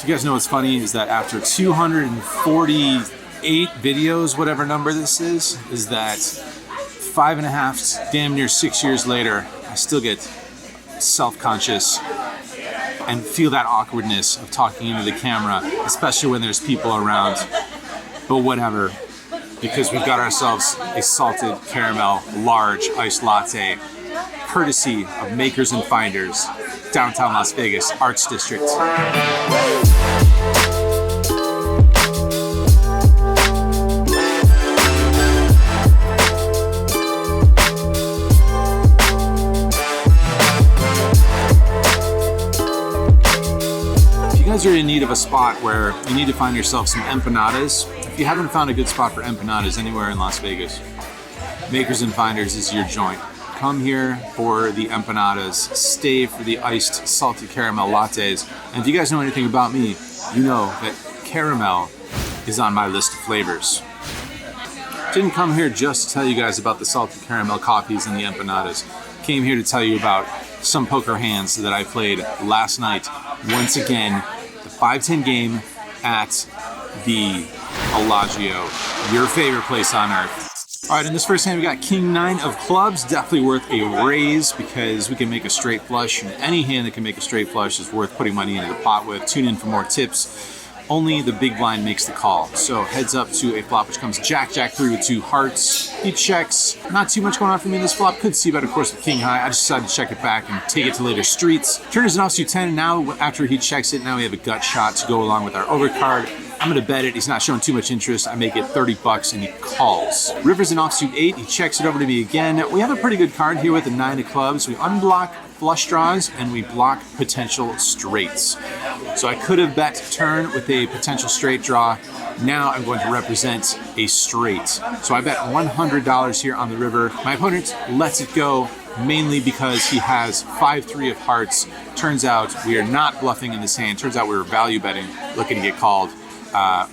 So you guys know what's funny is that after 248 videos, whatever number this is that 5.5, damn near 6 years later, I still get self-conscious and feel that awkwardness of talking into the camera, especially when there's people around. But whatever, because we've got ourselves a salted caramel large iced latte, courtesy of Makers and Finders, downtown Las Vegas, Arts District. If you guys are in need of a spot where you need to find yourself some empanadas, if you haven't found a good spot for empanadas anywhere in Las Vegas, Makers and Finders is your joint. Come here for the empanadas, stay for the iced salted caramel lattes. And if you guys know anything about me, you know that caramel is on my list of flavors. Didn't come here just to tell you guys about the salted caramel coffees and the empanadas. Came here to tell you about some poker hands that I played last night. Once again, the 5-10 game at the Bellagio, your favorite place on earth. All right, in this first hand, we got King 9 of clubs. Definitely worth a raise because we can make a straight flush. And any hand that can make a straight flush is worth putting money into the pot with. Tune in for more tips. Only the big blind makes the call. So heads up to a flop which comes Jack, Jack 3 with 2 hearts. He checks. Not too much going on for me in this flop. Could see about, of course, with King High. I just decided to check it back and take it to later streets. Turn is an offsuit 10. And now, after he checks it, now we have a gut shot to go along with our overcard. I'm gonna bet it. He's not showing too much interest. I make it 30 bucks and he calls. River's an offsuit 8. He checks it over to me again. We have a pretty good card here with the 9 of clubs. We unblock flush draws and we block potential straights. So I could have bet turn with a potential straight draw. Now I'm going to represent a straight. So I bet $100 here on the river. My opponent lets it go mainly because he has 5-3 of hearts. Turns out we are not bluffing in this hand. Turns out we were value betting, looking to get called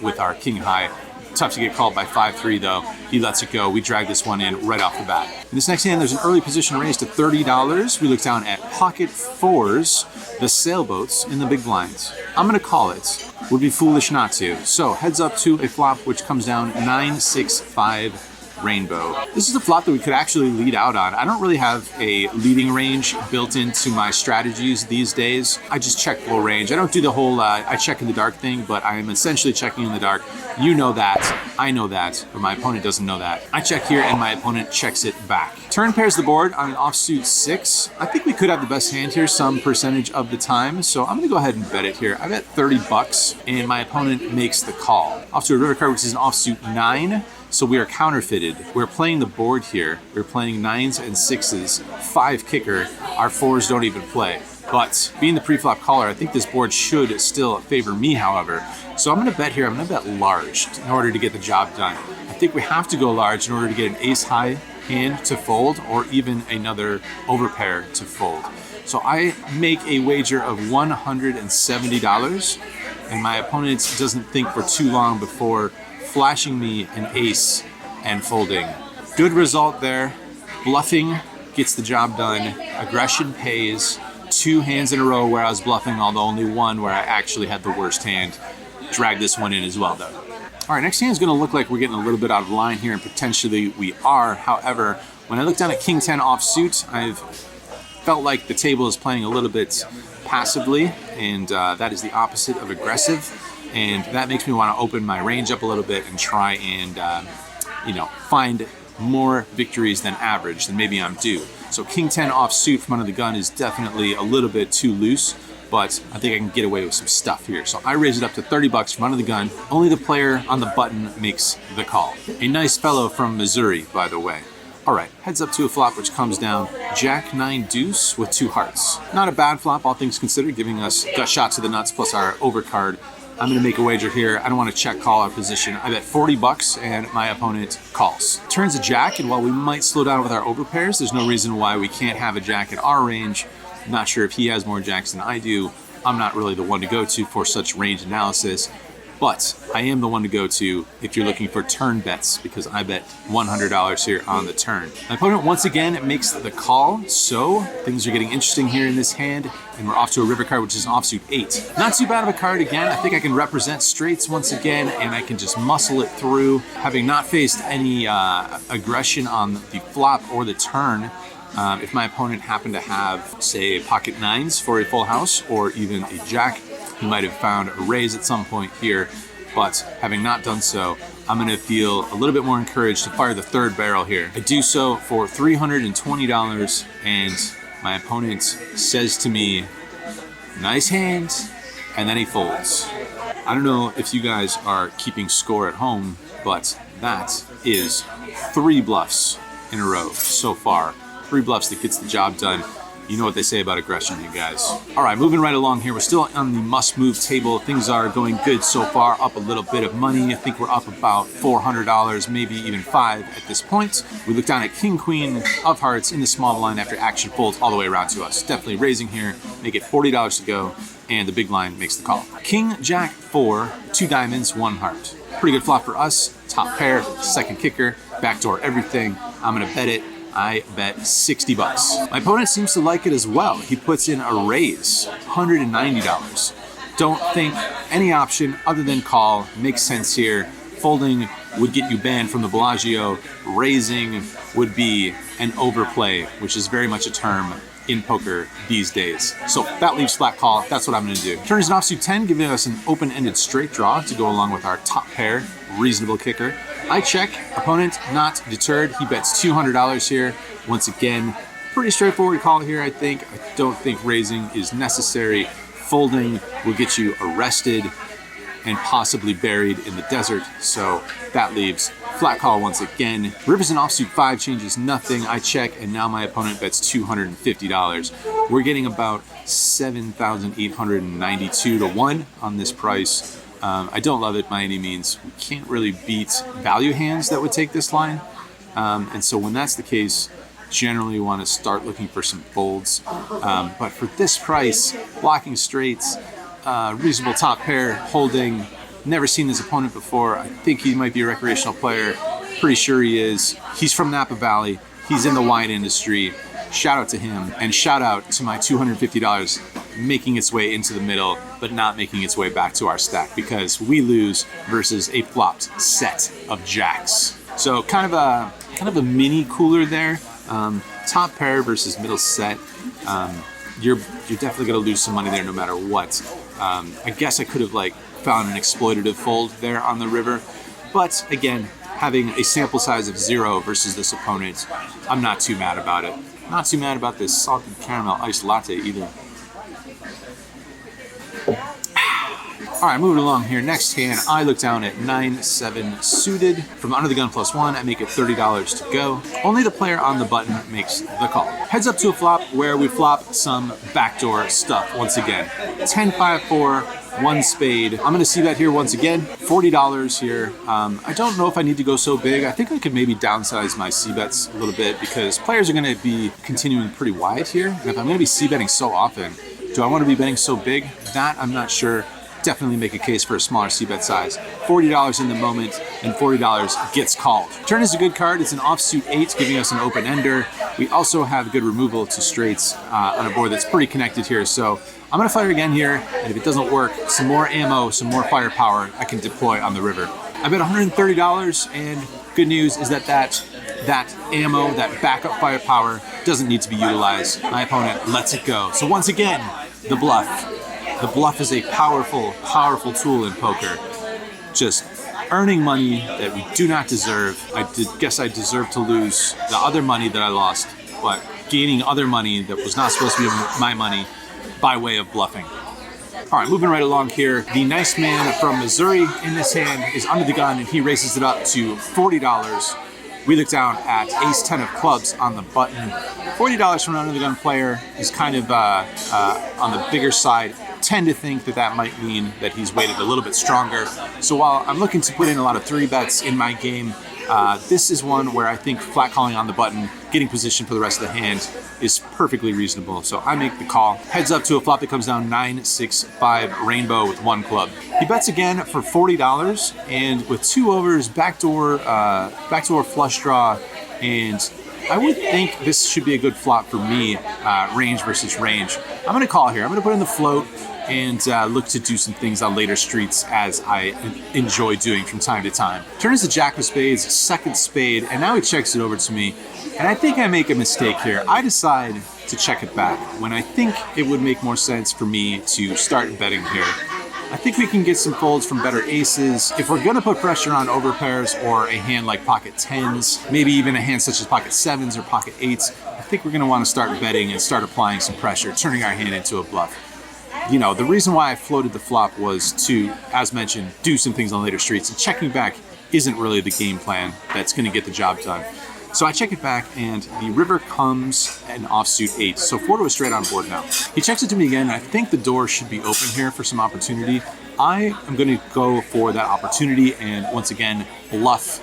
with our King High. Tough to get called by 5-3 though. He lets it go. We drag this one in right off the bat. In this next hand, there's an early position raise to $30. We look down at pocket 4s, the sailboats in the big blinds. I'm gonna call it. Would be foolish not to. So heads up to a flop which comes down 9-6-5 rainbow. This is a flop that we could actually lead out on. I don't really have a leading range built into my strategies these days. I just check full range. I don't do the whole I check in the dark thing, but I am essentially checking in the dark. You know that, I know that, but my opponent doesn't know that. I check here and my opponent checks it back. Turn pairs the board on an offsuit 6. I think we could have the best hand here some percentage of the time, so I'm gonna go ahead and bet it here. I bet 30 bucks and my opponent makes the call. Off to a river card, which is an offsuit 9. So we are counterfeited. We're playing the board here. We're playing 9s and 6s, 5 kicker. Our 4s don't even play. But being the pre-flop caller, I think this board should still favor me, however. So I'm gonna bet here, I'm gonna bet large in order to get the job done. I think we have to go large in order to get an ace high hand to fold or even another overpair to fold. So I make a wager of $170 and my opponent doesn't think for too long before flashing me an ace and folding. Good result there. Bluffing gets the job done. Aggression pays. 2 hands in a row where I was bluffing, although only one where I actually had the worst hand. Drag this one in as well though. All right, next hand is gonna look like we're getting a little bit out of line here, and potentially we are. However, when I look down at King 10 offsuit, I've felt like the table is playing a little bit passively, and that is the opposite of aggressive. And that makes me want to open my range up a little bit and try and, find more victories than average, than maybe I'm due. So King 10 offsuit from under the gun is definitely a little bit too loose, but I think I can get away with some stuff here. So I raise it up to 30 bucks from under the gun. Only the player on the button makes the call. A nice fellow from Missouri, by the way. All right, heads up to a flop which comes down Jack 9 deuce with 2 hearts. Not a bad flop, all things considered, giving us gut shots to the nuts plus our overcard. I'm gonna make a wager here. I don't want to check call our position. I bet 40 bucks and my opponent calls. Turns a jack, and while we might slow down with our overpairs, there's no reason why we can't have a jack in our range. I'm not sure if he has more jacks than I do. I'm not really the one to go to for such range analysis, but I am the one to go to if you're looking for turn bets, because I bet $100 here on the turn. My opponent once again makes the call, so things are getting interesting here in this hand, and we're off to a river card, which is an offsuit 8. Not too bad of a card again. I think I can represent straights once again, and I can just muscle it through. Having not faced any aggression on the flop or the turn, if my opponent happened to have, say, pocket 9s for a full house, or even a jack, he might have found a raise at some point here. But having not done so, I'm gonna feel a little bit more encouraged to fire the third barrel here. I do so for $320, and my opponent says to me, nice hand, and then he folds. I don't know if you guys are keeping score at home, but that is 3 bluffs in a row so far. 3 bluffs that gets the job done. You know what they say about aggression, you guys. All right, moving right along here. We're still on the must-move table. Things are going good so far, up a little bit of money. I think we're up about $400, maybe even $5 at this point. We look down at King, Queen of Hearts in the small blind after action folds all the way around to us. Definitely raising here, make it $40 to go, and the big blind makes the call. King, Jack, 4, 2 diamonds, 1 heart. Pretty good flop for us. Top pair, second kicker, backdoor everything. I'm gonna bet it. I bet 60 bucks. My opponent seems to like it as well. He puts in a raise, $190. Don't think any option other than call makes sense here. Folding would get you banned from the Bellagio. Raising would be an overplay, which is very much a term in poker these days. So that leaves flat call. That's what I'm gonna do. Turn is an offsuit 10, giving us an open-ended straight draw to go along with our top pair, reasonable kicker. I check, opponent not deterred. He bets $200 here. Once again, pretty straightforward call here, I think. I don't think raising is necessary. Folding will get you arrested and possibly buried in the desert. So that leaves flat call once again. Rivers and offsuit 5 changes nothing. I check, and now my opponent bets $250. We're getting about 7,892 to 1 on this price. I don't love it by any means. We can't really beat value hands that would take this line. And so when that's the case, generally you want to start looking for some folds. But for this price, blocking straights, reasonable top pair, holding, never seen this opponent before. I think he might be a recreational player. Pretty sure he is. He's from Napa Valley. He's in the wine industry. Shout out to him, and shout out to my $250 making its way into the middle, but not making its way back to our stack, because we lose versus a flopped set of jacks. So kind of a mini cooler there. Top pair versus middle set. You're definitely gonna lose some money there no matter what. I guess I could have found an exploitative fold there on the river, but again, having a sample size of 0 versus this opponent, I'm not too mad about it. Not too mad about this salted caramel iced latte either. All right, moving along here. Next hand, I look down at 9-7 suited. From under the gun +1, I make it $30 to go. Only the player on the button makes the call. Heads up to a flop where we flop some backdoor stuff once again. 10-5-4, 1 spade. I'm gonna see that here once again. $40 here. I don't know if I need to go so big. I think I could maybe downsize my c-bets a little bit, because players are gonna be continuing pretty wide here. And if I'm gonna be c-betting so often, do I wanna be betting so big? That I'm not sure. Definitely make a case for a smaller c-bet size. $40 in the moment, and $40 gets called. Turn is a good card. It's an offsuit 8, giving us an open ender. We also have good removal to straights on a board that's pretty connected here. So I'm gonna fire again here, and if it doesn't work, some more ammo, some more firepower I can deploy on the river. I bet $130, and good news is that ammo, that backup firepower, doesn't need to be utilized. My opponent lets it go. So once again, the bluff. The bluff is a powerful, powerful tool in poker. Just earning money that we do not deserve. I guess I deserve to lose the other money that I lost, but gaining other money that was not supposed to be my money by way of bluffing. All right, moving right along here. The nice man from Missouri in this hand is under the gun, and he raises it up to $40. We look down at ace-10 of clubs on the button. $40 from an under the gun player is kind of on the bigger side. Tend to think that might mean that he's weighted a little bit stronger. So while I'm looking to put in a lot of 3-bets in my game, this is one where I think flat calling on the button, getting position for the rest of the hand, is perfectly reasonable. So I make the call. Heads up to a flop that comes down 9-6-5 rainbow with 1 club. He bets again for $40, and with 2 overs, backdoor flush draw, and I would think this should be a good flop for me, range versus range. I'm going to call here. I'm going to put in the float and look to do some things on later streets as I enjoy doing from time to time. Turn is the jack of spades, second spade, and now he checks it over to me. And I think I make a mistake here. I decide to check it back when I think it would make more sense for me to start betting here. I think we can get some folds from better aces. If we're gonna put pressure on overpairs or a hand like pocket tens, maybe even a hand such as pocket sevens or pocket eights, I think we're gonna wanna start betting and start applying some pressure, turning our hand into a bluff. You know, the reason why I floated the flop was to, as mentioned, do some things on later streets, and checking back isn't really the game plan that's gonna get the job done. So I check it back, and the river comes an offsuit 8. So 4 to a straight on board now. He checks it to me again, and I think the door should be open here for some opportunity. I am going to go for that opportunity and once again bluff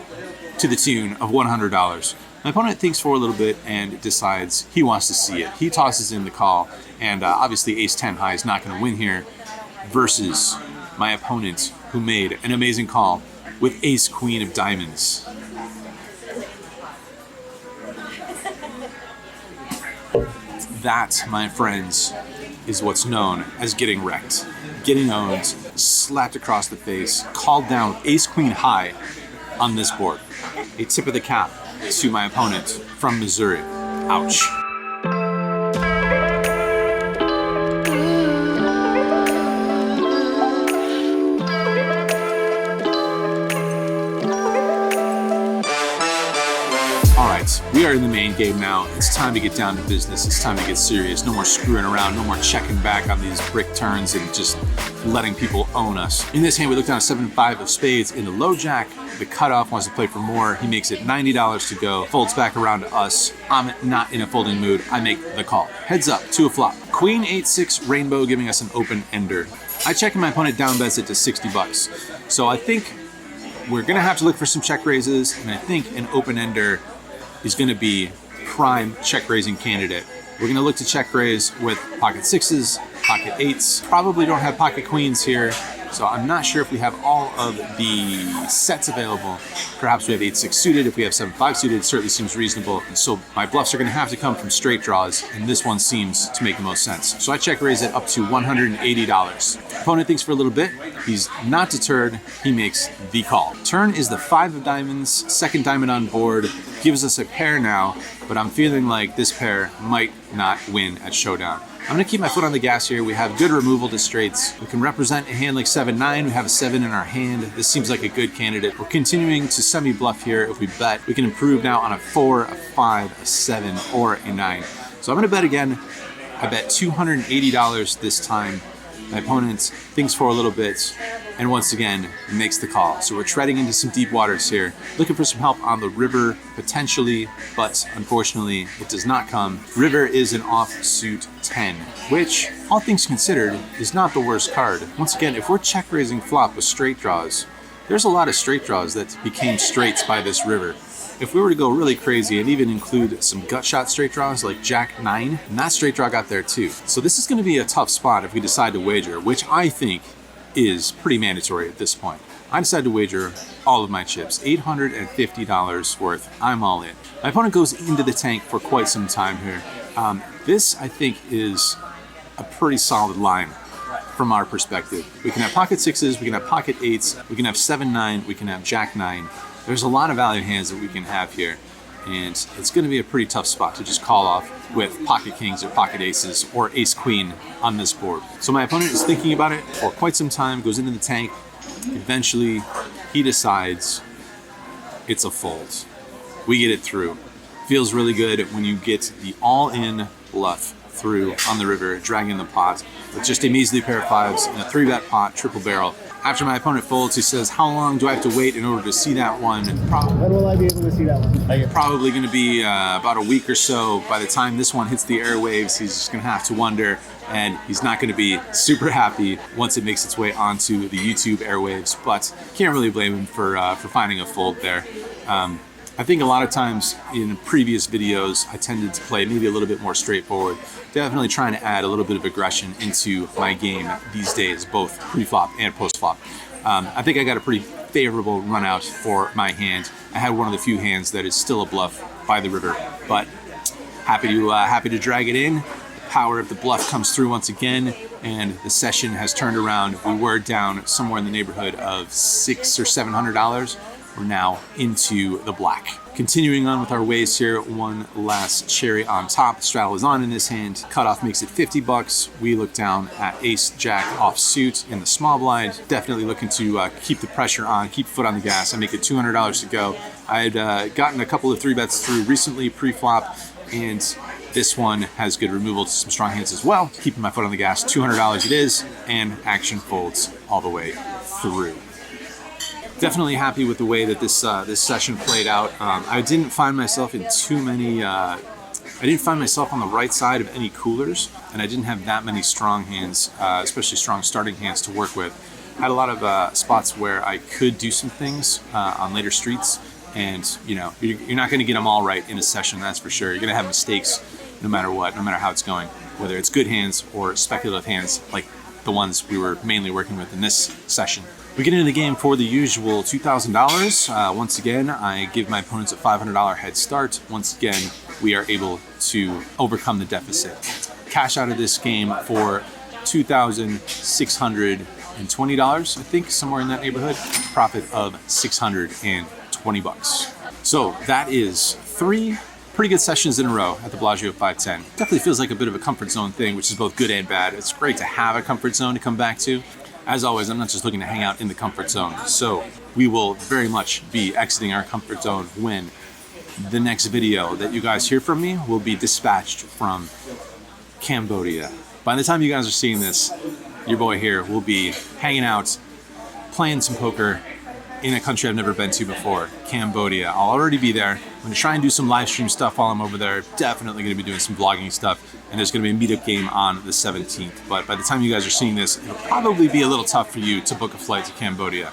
to the tune of $100. My opponent thinks for a little bit and decides he wants to see it. He tosses in the call, and obviously ace-10 high is not going to win here versus my opponent who made an amazing call with ace-queen of diamonds. That, my friends, is what's known as getting wrecked. Getting owned, slapped across the face, called down ace-queen high on this board. A tip of the cap to my opponent from Missouri. Ouch. We are in the main game now. It's time to get down to business. It's time to get serious. No more screwing around. No more checking back on these brick turns and just letting people own us. In this hand, we look down at 7-5 of spades in the low jack. The cutoff wants to play for more. He makes it $90 to go. Folds back around to us. I'm not in a folding mood. I make the call. Heads up to a flop. Queen 8-6 rainbow giving us an open ender. I check and my opponent down bets it to $60. So I think we're gonna have to look for some check raises, and I think an open ender is going to be prime check raising candidate. We're going to look to check raise with pocket sixes, pocket eights. Probably don't have pocket queens here, so I'm not sure if we have all of the sets available. Perhaps we have 8-6 suited. If we have 7-5 suited, it certainly seems reasonable. So my bluffs are going to have to come from straight draws, and this one seems to make the most sense. So I check raise it up to $180. Opponent thinks for a little bit. He's not deterred. He makes the call. Turn is the 5 of diamonds, second diamond on board. Gives us a pair now, but I'm feeling like this pair might not win at showdown. I'm going to keep my foot on the gas here. We have good removal to straights. We can represent a hand like 7-9. We have a 7 in our hand. This seems like a good candidate. We're continuing to semi-bluff here. If we bet, we can improve now on a 4, a 5, a 7, or a 9. So I'm going to bet again. I bet $280 this time. My opponent thinks for a little bit and once again makes the call. So we're treading into some deep waters here, looking for some help on the river potentially, but unfortunately it does not come. River is an offsuit 10, which all things considered is not the worst card. Once again, if we're check raising flop with straight draws, there's a lot of straight draws that became straights by this river. If we were to go really crazy and even include some gut shot straight draws like Jack 9, and that straight draw got there too. So this is going to be a tough spot if we decide to wager, which I think is pretty mandatory at this point. I decided to wager all of my chips, $850 worth. I'm all in. My opponent goes into the tank for quite some time here. This, I think, is a pretty solid line from our perspective. We can have pocket sixes, we can have pocket eights, we can have 7-9, we can have Jack 9. There's a lot of value hands that we can have here, and it's going to be a pretty tough spot to just call off with pocket kings or pocket aces or ace queen on this board. So my opponent is thinking about it for quite some time, goes into the tank. Eventually, he decides it's a fold. We get it through. Feels really good when you get the all-in bluff through on the river, dragging the pot with just a measly pair of fives and a 3-bet pot, triple barrel. After my opponent folds, he says, how long do I have to wait in order to see that one? When will I be able to see that one? Probably going to be about a week or so. By the time this one hits the airwaves, he's just going to have to wonder, and he's not going to be super happy once it makes its way onto the YouTube airwaves, but can't really blame him for finding a fold there. I think a lot of times in previous videos, I tended to play maybe a little bit more straightforward. Definitely trying to add a little bit of aggression into my game these days, both pre-flop and post-flop. I think I got a pretty favorable run out for my hand. I had one of the few hands that is still a bluff by the river, but happy to drag it in. The power of the bluff comes through once again, and the session has turned around. We were down somewhere in the neighborhood of $600 or $700. We're now into the black. Continuing on with our ways here, one last cherry on top. The straddle is on in this hand. Cutoff makes it 50 bucks. We look down at ace jack offsuit in the small blind. Definitely looking to keep the pressure on, keep foot on the gas. I make it $200 to go. I had gotten a couple of 3-bets through recently pre-flop, and this one has good removal to some strong hands as well. Keeping my foot on the gas, $200 it is, and action folds all the way through. Definitely happy with the way that this session played out. I didn't find myself in too many. I didn't find myself on the right side of any coolers, and I didn't have that many strong hands, especially strong starting hands to work with. I had a lot of spots where I could do some things on later streets, and you're not going to get them all right in a session, that's for sure. You're going to have mistakes no matter what, no matter how it's going, whether it's good hands or speculative hands like the ones we were mainly working with in this session. We get into the game for the usual $2,000. Once again, I give my opponents a $500 head start. Once again, we are able to overcome the deficit. Cash out of this game for $2,620, I think, somewhere in that neighborhood. Profit of $620. So that is 3 pretty good sessions in a row at the Bellagio 510. Definitely feels like a bit of a comfort zone thing, which is both good and bad. It's great to have a comfort zone to come back to. As always, I'm not just looking to hang out in the comfort zone. So we will very much be exiting our comfort zone when the next video that you guys hear from me will be dispatched from Cambodia. By the time you guys are seeing this, your boy here will be hanging out, playing some poker in a country I've never been to before, Cambodia. I'll already be there. I'm gonna try and do some live stream stuff while I'm over there. Definitely gonna be doing some vlogging stuff. And there's gonna be a meetup game on the 17th. But by the time you guys are seeing this, it'll probably be a little tough for you to book a flight to Cambodia.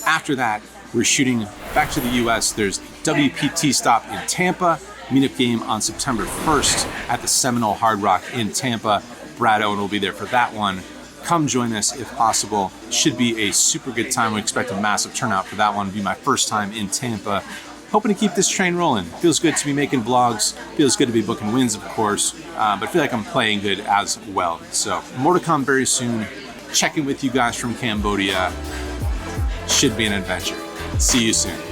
After that, we're shooting back to the US. There's WPT stop in Tampa, meetup game on September 1st at the Seminole Hard Rock in Tampa. Brad Owen will be there for that one. Come join us if possible. Should be a super good time. We expect a massive turnout for that one. It'll be my first time in Tampa. Hoping to keep this train rolling. Feels good to be making vlogs. Feels good to be booking wins, of course. But I feel like I'm playing good as well. So more to come very soon. Checking with you guys from Cambodia. Should be an adventure. See you soon.